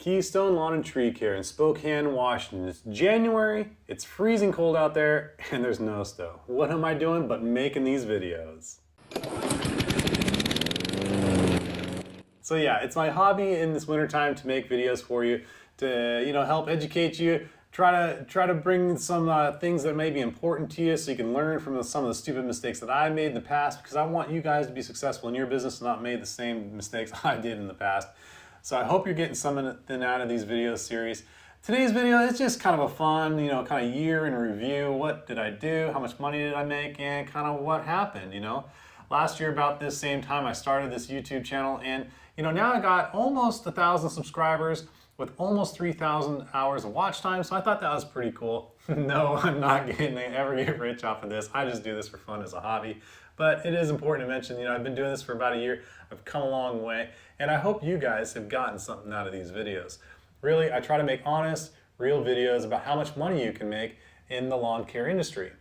Keystone Lawn and Tree Care in Spokane, Washington. It's January, it's freezing cold out there, and there's no snow. What am I doing but making these videos? So yeah, it's my hobby in this wintertime to make videos for you, to help educate you, try to bring some things that may be important to you so you can learn from some of the stupid mistakes that I made in the past, because I want you guys to be successful in your business and not make the same mistakes I did in the past. So I hope you're getting something out of these video series. Today's video is just kind of a fun, kind of year in review. What did I do? How much money did I make? And kind of what happened, Last year about this same time I started this YouTube channel, and now I got almost 1,000 subscribers with almost 3,000 hours of watch time, so I thought that was pretty cool. No, I'm not ever get rich off of this. I just do this for fun as a hobby. But it is important to mention, I've been doing this for about a year. I've come a long way, and I hope you guys have gotten something out of these videos. Really, I try to make honest, real videos about how much money you can make in the lawn care industry.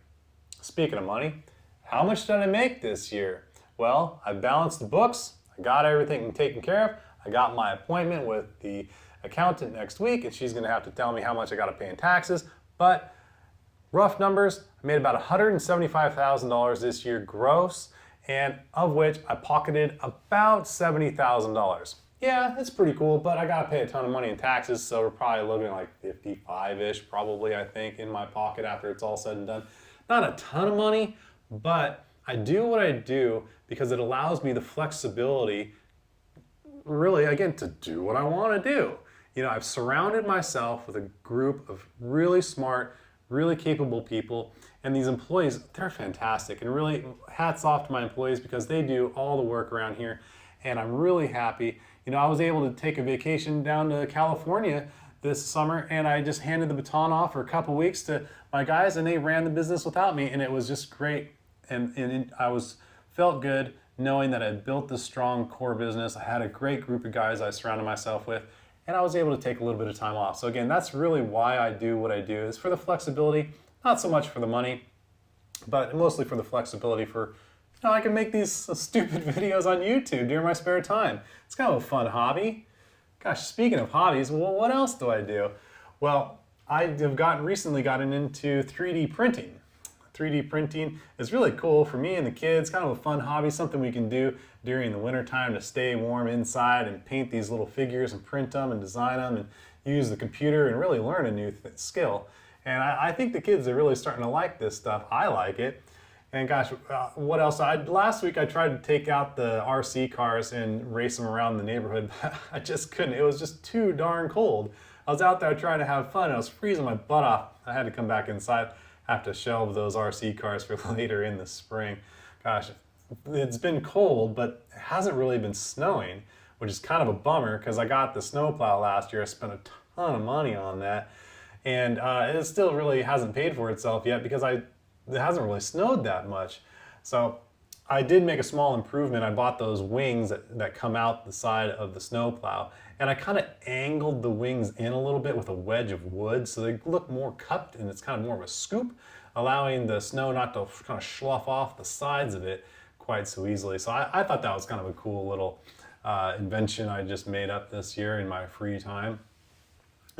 Speaking of money, how much did I make this year? Well, I balanced the books, I got everything taken care of, I got my appointment with the accountant next week, and she's gonna have to tell me how much I gotta pay in taxes, but rough numbers, I made about $175,000 this year gross, and of which I pocketed about $70,000. Yeah, it's pretty cool, but I gotta pay a ton of money in taxes, so we're probably looking at like 55-ish probably, I think, in my pocket after it's all said and done. Not a ton of money, but I do what I do because it allows me the flexibility, really, again, to do what I wanna do. I've surrounded myself with a group of really smart, really capable people, and these employees, they're fantastic, and really hats off to my employees because they do all the work around here, and I'm really happy. I was able to take a vacation down to California this summer, and I just handed the baton off for a couple weeks to my guys, and they ran the business without me, and it was just great, and felt good knowing that I had built this strong core business. I had a great group of guys I surrounded myself with, and I was able to take a little bit of time off. So again, that's really why I do what I do, is for the flexibility, not so much for the money, but mostly for the flexibility for, I can make these stupid videos on YouTube during my spare time. It's kind of a fun hobby. Gosh, speaking of hobbies, well, what else do I do? Well, I have recently gotten into 3D printing. 3D printing is really cool for me and the kids, kind of a fun hobby, something we can do during the winter time to stay warm inside and paint these little figures and print them and design them and use the computer and really learn a new skill. And I think the kids are really starting to like this stuff. I like it. And gosh, what else? Last week I tried to take out the RC cars and race them around the neighborhood. I just couldn't. It was just too darn cold. I was out there trying to have fun. I was freezing my butt off. I had to come back inside. Have to shelve those RC cars for later in the spring. Gosh, it's been cold, but it hasn't really been snowing, which is kind of a bummer because I got the snowplow last year. I spent a ton of money on that, and it still really hasn't paid for itself yet because it hasn't really snowed that much. So I did make a small improvement. I bought those wings that come out the side of the snowplow, and I kind of angled the wings in a little bit with a wedge of wood so they look more cupped and it's kind of more of a scoop, allowing the snow not to kind of slough off the sides of it quite so easily. So I thought that was kind of a cool little invention I just made up this year in my free time.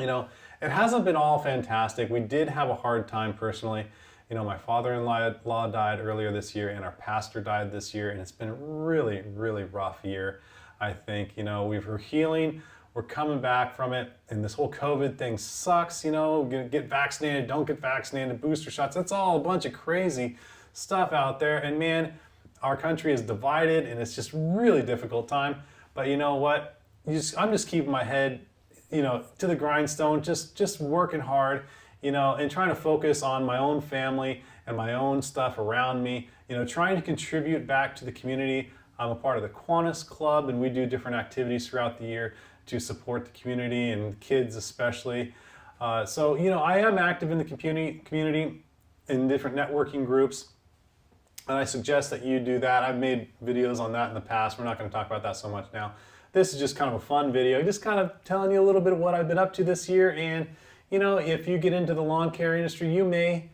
It hasn't been all fantastic. We did have a hard time personally. My father-in-law died earlier this year, and our pastor died this year, and it's been a really, really rough year, I think. We're healing, we're coming back from it, and this whole COVID thing sucks, get vaccinated, don't get vaccinated, booster shots, it's all a bunch of crazy stuff out there, and man, our country is divided, and it's just really difficult time, but you know what? I'm just keeping my head, to the grindstone, just working hard, and trying to focus on my own family and my own stuff around me, trying to contribute back to the community. I'm a part of the Kiwanis Club, and we do different activities throughout the year to support the community and kids especially. So, I am active in the community in different networking groups, and I suggest that you do that. I've made videos on that in the past. We're not going to talk about that so much now. This is just kind of a fun video, just kind of telling you a little bit of what I've been up to this year, and if you get into the lawn care industry, you may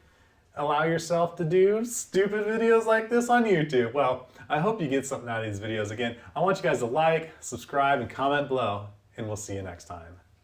allow yourself to do stupid videos like this on YouTube. Well, I hope you get something out of these videos. Again, I want you guys to like, subscribe, and comment below, and we'll see you next time.